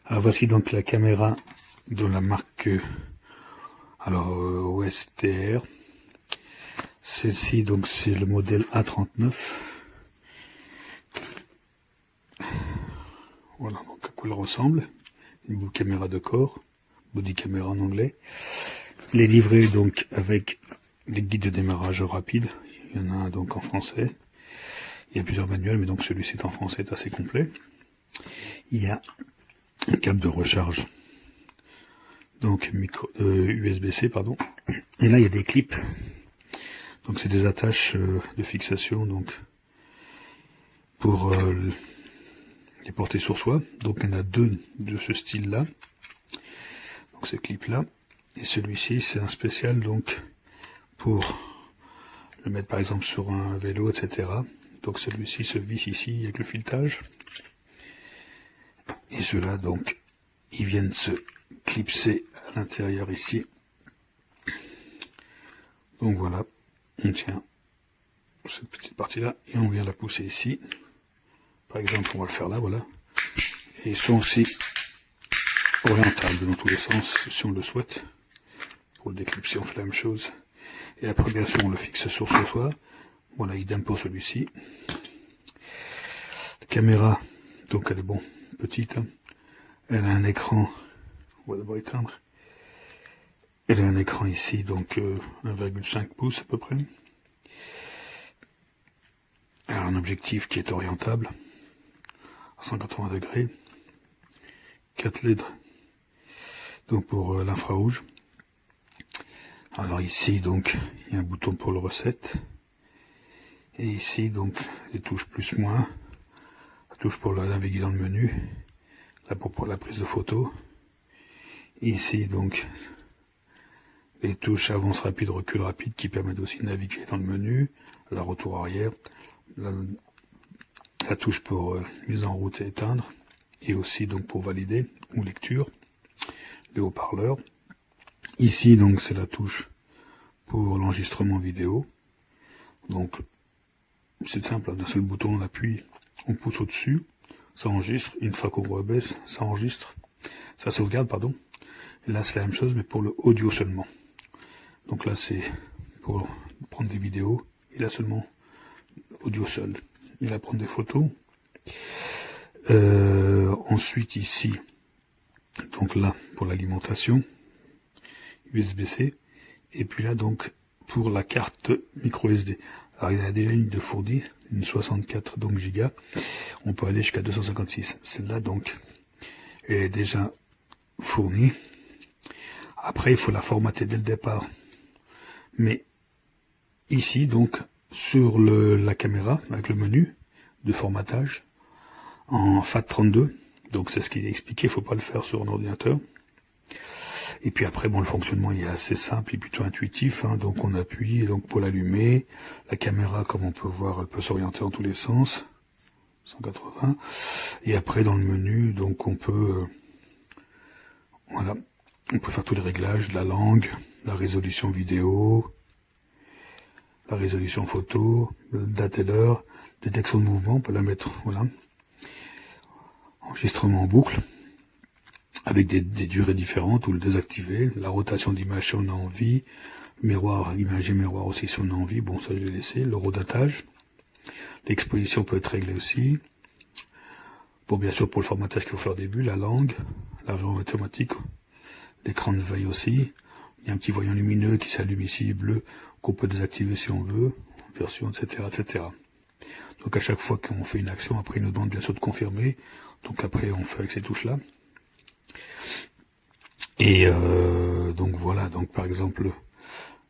Alors voici donc la caméra de la marque OSTR. Celle-ci donc c'est le modèle A39. Voilà donc à quoi elle ressemble. Une caméra de corps, body camera en anglais. Elle est livrée donc avec des guides de démarrage rapide. Il y en a un donc en français. Il y a plusieurs manuels, mais donc celui-ci est en français, est assez complet. Il y a un câble de recharge, donc USB-C pardon. Et là il y a des clips. Donc c'est des attaches de fixation donc pour les porter sur soi. Donc il y en a deux de ce style-là. Donc ces clips-là. Et celui-ci c'est un spécial donc pour le mettre par exemple sur un vélo, etc. Donc celui-ci se visse ici avec le filetage. Et ceux-là donc ils viennent se clipser à l'intérieur ici. Donc voilà, on tient cette petite partie-là et on vient la pousser ici. Par exemple, on va le faire là, voilà. Et ils sont aussi orientables dans tous les sens, si on le souhaite. Pour le déclipser, on fait la même chose. Et après, bien sûr, on le fixe sur ce toit. Voilà, idem pour celui-ci. La caméra, donc elle est bon, petite. Hein. Elle a un écran, on va d'abord éteindre. Elle a un écran ici, donc 1,5 pouces à peu près. Elle a un objectif qui est orientable à 180 degrés. 4 LED donc pour l'infrarouge. Alors ici donc il y a un bouton pour le reset. Et ici donc les touches plus moins. La touche pour naviguer dans le menu. Là pour la prise de photo. Ici donc les touches avance rapide, recul rapide qui permettent aussi de naviguer dans le menu. La retour arrière. La touche pour mise en route et éteindre. Et aussi donc pour valider ou lecture. Les haut-parleurs. Ici donc c'est la touche pour l'enregistrement vidéo. Donc c'est simple, d'un seul bouton on appuie, on pousse au-dessus, ça enregistre, une fois qu'on rebaisse, ça enregistre, ça sauvegarde pardon. Et là c'est la même chose mais pour le audio seulement. Donc là c'est pour prendre des vidéos, et là seulement audio seul. Et là prendre des photos. Ensuite ici, donc là pour l'alimentation, USB-C, et puis là donc pour la carte micro SD. Alors il y en a déjà une de fournie, une 64 donc gigas, on peut aller jusqu'à 256. Celle-là donc est déjà fournie. Après il faut la formater dès le départ. Mais ici donc sur la caméra avec le menu de formatage en FAT32, donc c'est ce qui est expliqué, il ne faut pas le faire sur un ordinateur. Et puis après, bon, le fonctionnement il est assez simple et plutôt intuitif. Hein, donc on appuie donc pour l'allumer. La caméra, comme on peut voir, elle peut s'orienter dans tous les sens. 180. Et après, dans le menu, donc on peut, voilà, on peut faire tous les réglages, la langue, la résolution vidéo, la résolution photo, date et l'heure, détection de mouvement, on peut la mettre, voilà. Enregistrement en boucle. Avec des durées différentes, ou le désactiver, la rotation d'image si on a envie, miroir, image et miroir aussi si on a envie, bon ça je vais laisser, le redatage, l'exposition peut être réglée aussi, bon bien sûr pour le formatage qu'il faut faire au début, la langue, l'argent automatique, l'écran de veille aussi, il y a un petit voyant lumineux qui s'allume ici, bleu, qu'on peut désactiver si on veut, version, etc., etc. Donc à chaque fois qu'on fait une action, après il nous demande bien sûr de confirmer, donc après on fait avec ces touches-là. Et donc voilà, donc par exemple,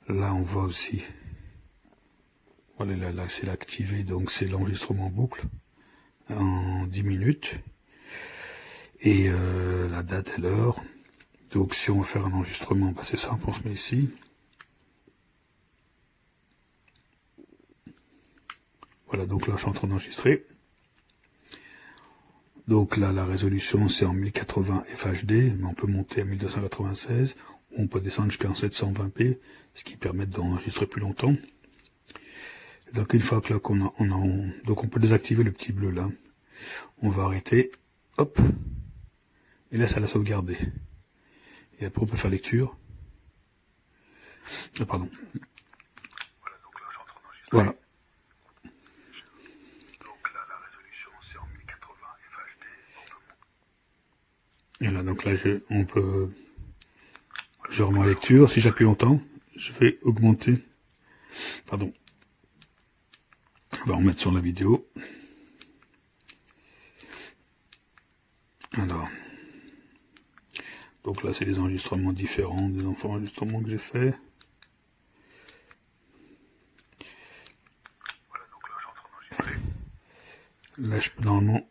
là on voit aussi, voilà là c'est l'activer, donc c'est l'enregistrement en boucle en 10 minutes. Et la date et l'heure. Donc si on veut faire un enregistrement, bah, c'est simple, on se met ici. Voilà, donc là je suis en train d'enregistrer. Donc là, la résolution, c'est en 1080 FHD, mais on peut monter à 1296, ou on peut descendre jusqu'à 720p, ce qui permet d'enregistrer plus longtemps. Donc une fois que là donc on peut désactiver le petit bleu là. On va arrêter, hop, Et là, ça l'a sauvegardé. Et après, on peut faire lecture. Ah, pardon. Voilà, donc là, j'entre en enregistrement. Voilà. Donc là, la résolution, c'est en 1080 FHD. Et là, donc là, je remets en lecture. Si j'appuie longtemps, je vais augmenter. Pardon. On va remettre sur la vidéo. Alors. Donc là, c'est les enregistrements différents des enregistrements que j'ai fait. Voilà, donc là, j'entre en enregistrer. Là, normalement.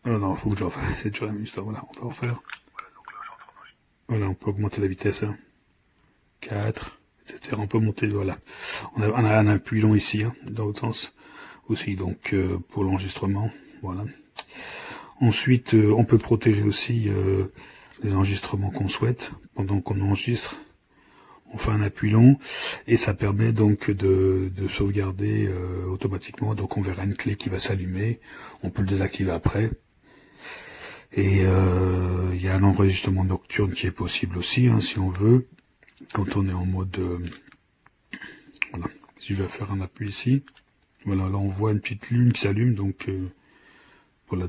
Oh non, faut que je refasse. C'est toujours la même histoire. Voilà, on peut refaire. Voilà, donc là, j'entre en enregistrer. Voilà, on peut augmenter la vitesse. 4, etc. On peut monter, voilà. On a un appui long ici, dans l'autre sens aussi, donc pour l'enregistrement, voilà. Ensuite, on peut protéger aussi les enregistrements qu'on souhaite. Pendant qu'on enregistre, on fait un appui long, et ça permet donc de sauvegarder automatiquement. Donc on verra une clé qui va s'allumer, on peut le désactiver après. Et il y a un enregistrement nocturne qui est possible aussi, si on veut. Quand on est en mode voilà, si je vais faire un appui ici, voilà, là on voit une petite lune qui s'allume, donc pour la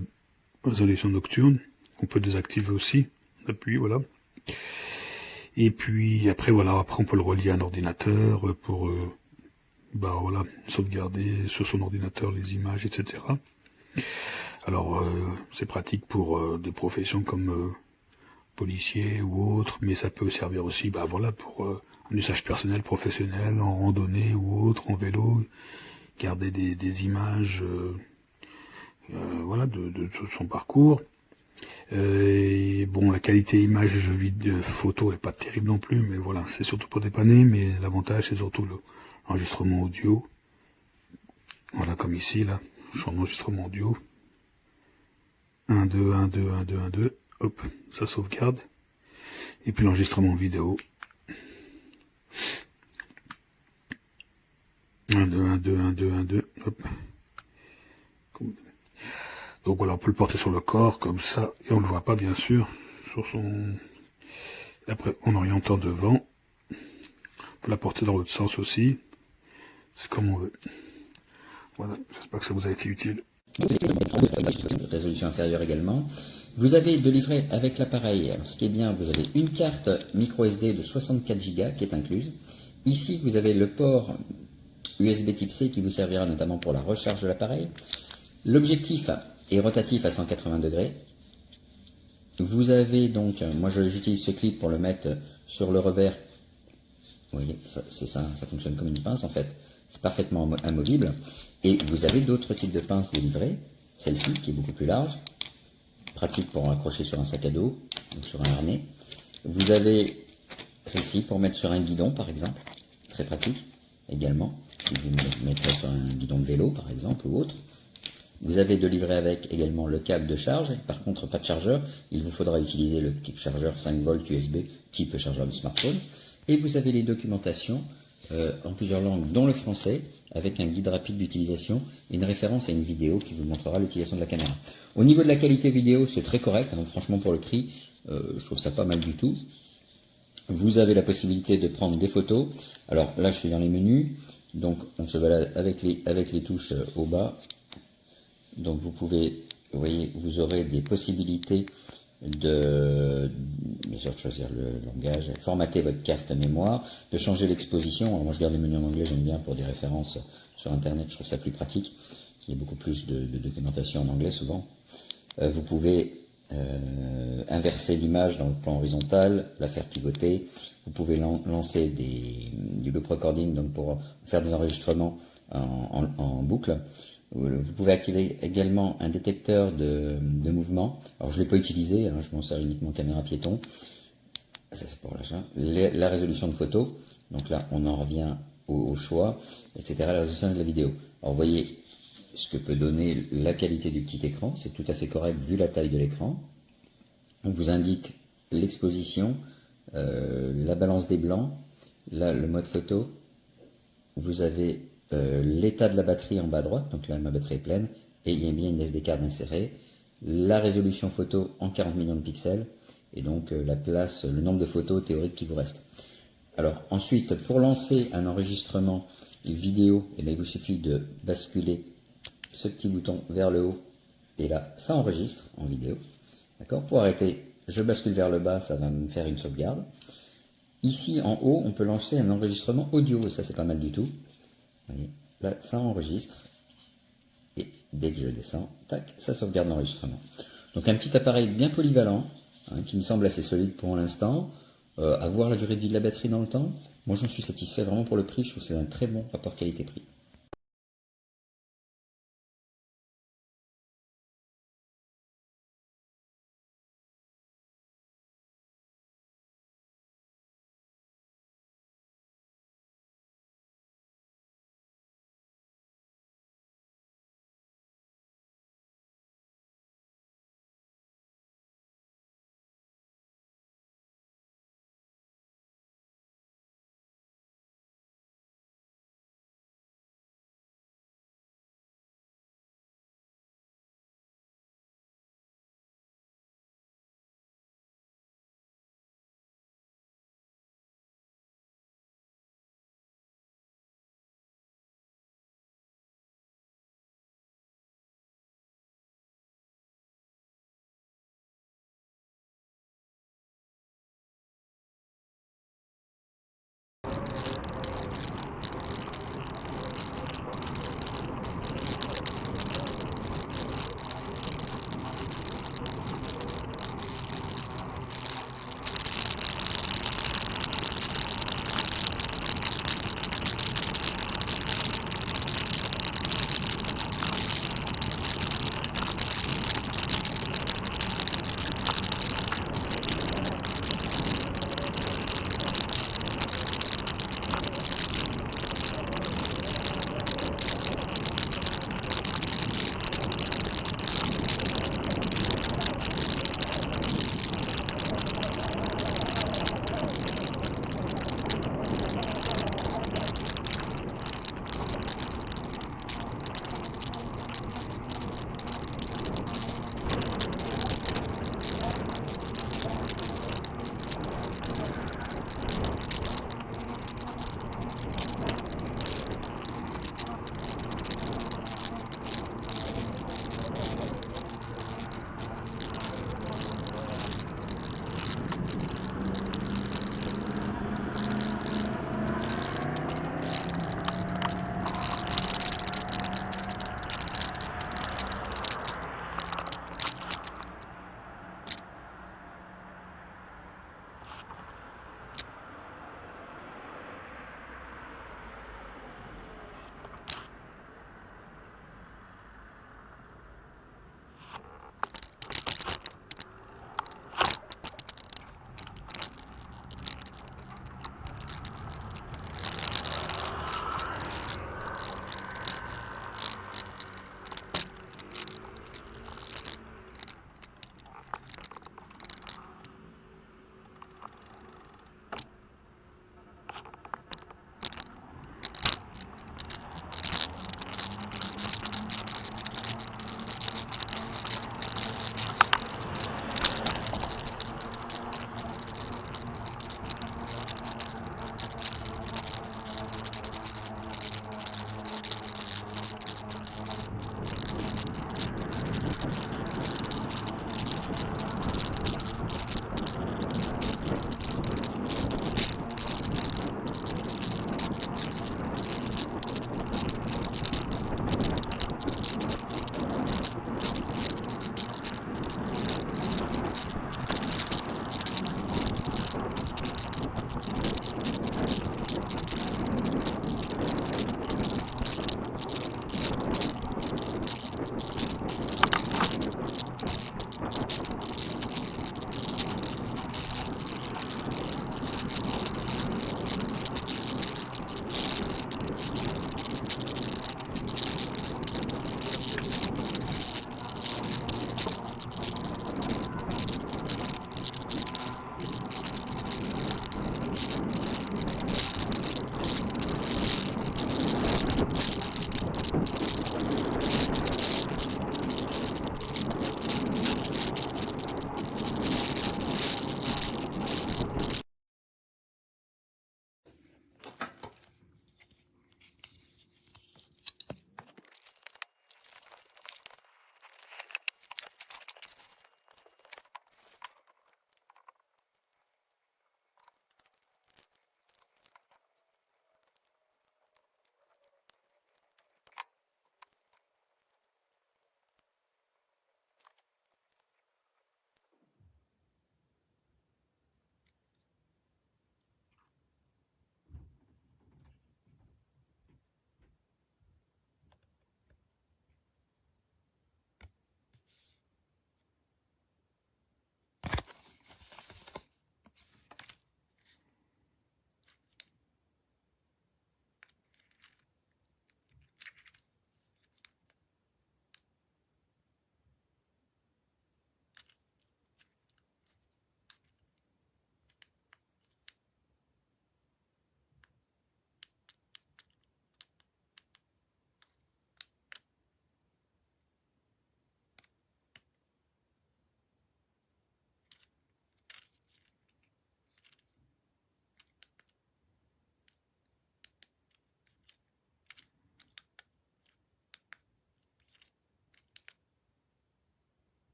résolution nocturne, on peut désactiver aussi, on appuie, voilà. Et puis après voilà, après on peut le relier à un ordinateur pour voilà, sauvegarder sur son ordinateur les images, etc. Alors c'est pratique pour des professions comme policier ou autre, mais ça peut servir aussi voilà, pour un usage personnel, professionnel, en randonnée ou autre, en vélo, garder des images voilà, de tout son parcours. Et bon, la qualité image vidéo photo n'est pas terrible non plus, mais voilà, c'est surtout pour dépanner, mais l'avantage c'est surtout l'enregistrement audio. Voilà, comme ici, là, je suis en enregistrement audio. 1, 2, 1, 2, 1, 2, 1, 2. Hop, ça sauvegarde. Et puis l'enregistrement vidéo. 1, 2, 1, 2, 1, 2, 1, 2. Hop. Donc voilà, on peut le porter sur le corps, comme ça. Et on ne le voit pas, bien sûr. Sur son... Et après, en orientant devant. On peut la porter dans l'autre sens aussi. C'est comme on veut. Voilà, j'espère que ça vous a été utile. Résolution inférieure également. Vous avez de livret avec l'appareil. Alors, ce qui est bien, vous avez une carte micro SD de 64 Go qui est incluse. Ici, vous avez le port USB type C qui vous servira notamment pour la recharge de l'appareil. L'objectif est rotatif à 180 degrés. Vous avez donc, moi j'utilise ce clip pour le mettre sur le revers. Vous voyez, c'est ça, ça fonctionne comme une pince en fait. C'est parfaitement amovible. Et vous avez d'autres types de pinces de livret. Celle-ci qui est beaucoup plus large, pratique pour accrocher sur un sac à dos, donc sur un harnais. Vous avez celle-ci pour mettre sur un guidon par exemple, très pratique également, si vous mettez ça sur un guidon de vélo par exemple ou autre. Vous avez de livret avec également le câble de charge, par contre pas de chargeur, il vous faudra utiliser le petit chargeur 5 volts USB type chargeur de smartphone. Et vous avez les documentations en plusieurs langues, dont le français, avec un guide rapide d'utilisation et une référence à une vidéo qui vous montrera l'utilisation de la caméra. Au niveau de la qualité vidéo, c'est très correct, franchement pour le prix, je trouve ça pas mal du tout. Vous avez la possibilité de prendre des photos. Alors là, je suis dans les menus, donc on se balade avec les touches au bas. Donc vous pouvez, vous voyez, vous aurez des possibilités de, bien sûr, de choisir le langage, formater votre carte mémoire, de changer l'exposition. Alors moi je garde les menus en anglais, j'aime bien pour des références sur internet, je trouve ça plus pratique. Il y a beaucoup plus de documentation en anglais souvent. Vous pouvez inverser l'image dans le plan horizontal, la faire pivoter. Vous pouvez lancer du loop recording, donc pour faire des enregistrements en boucle. Vous pouvez activer également un détecteur de mouvement. Alors je ne l'ai pas utilisé, je m'en sers uniquement caméra piéton. Ça c'est pour l'achat. La résolution de photo. Donc là on en revient au choix, etc. La résolution de la vidéo. Alors vous voyez ce que peut donner la qualité du petit écran. C'est tout à fait correct vu la taille de l'écran. On vous indique l'exposition, la balance des blancs, là le mode photo. Vous avez l'état de la batterie en bas à droite, donc là ma batterie est pleine, et il y a bien une SD card insérée. la résolution photo en 40 millions de pixels, et donc la place, le nombre de photos théoriques qui vous reste. Alors ensuite, pour lancer un enregistrement vidéo, eh bien, il vous suffit de basculer ce petit bouton vers le haut, et là, ça enregistre en vidéo. D'accord? Pour arrêter, je bascule vers le bas, ça va me faire une sauvegarde. Ici, en haut, on peut lancer un enregistrement audio, et ça, c'est pas mal du tout. Vous voyez, là, ça enregistre, et dès que je descends, tac, ça sauvegarde l'enregistrement. Donc un petit appareil bien polyvalent, hein, qui me semble assez solide pour l'instant. À voir la durée de vie de la batterie dans le temps. Moi, j'en suis satisfait vraiment pour le prix. Je trouve que c'est un très bon rapport qualité-prix.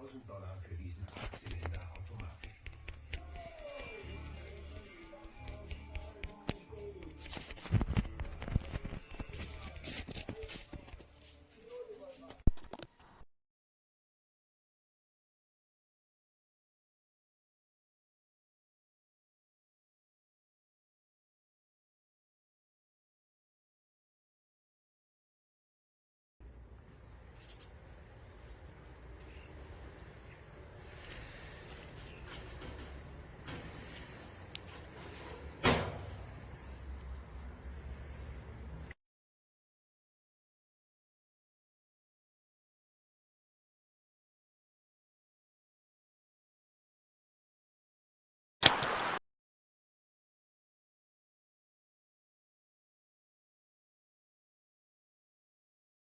$1000 für diesen Akzent.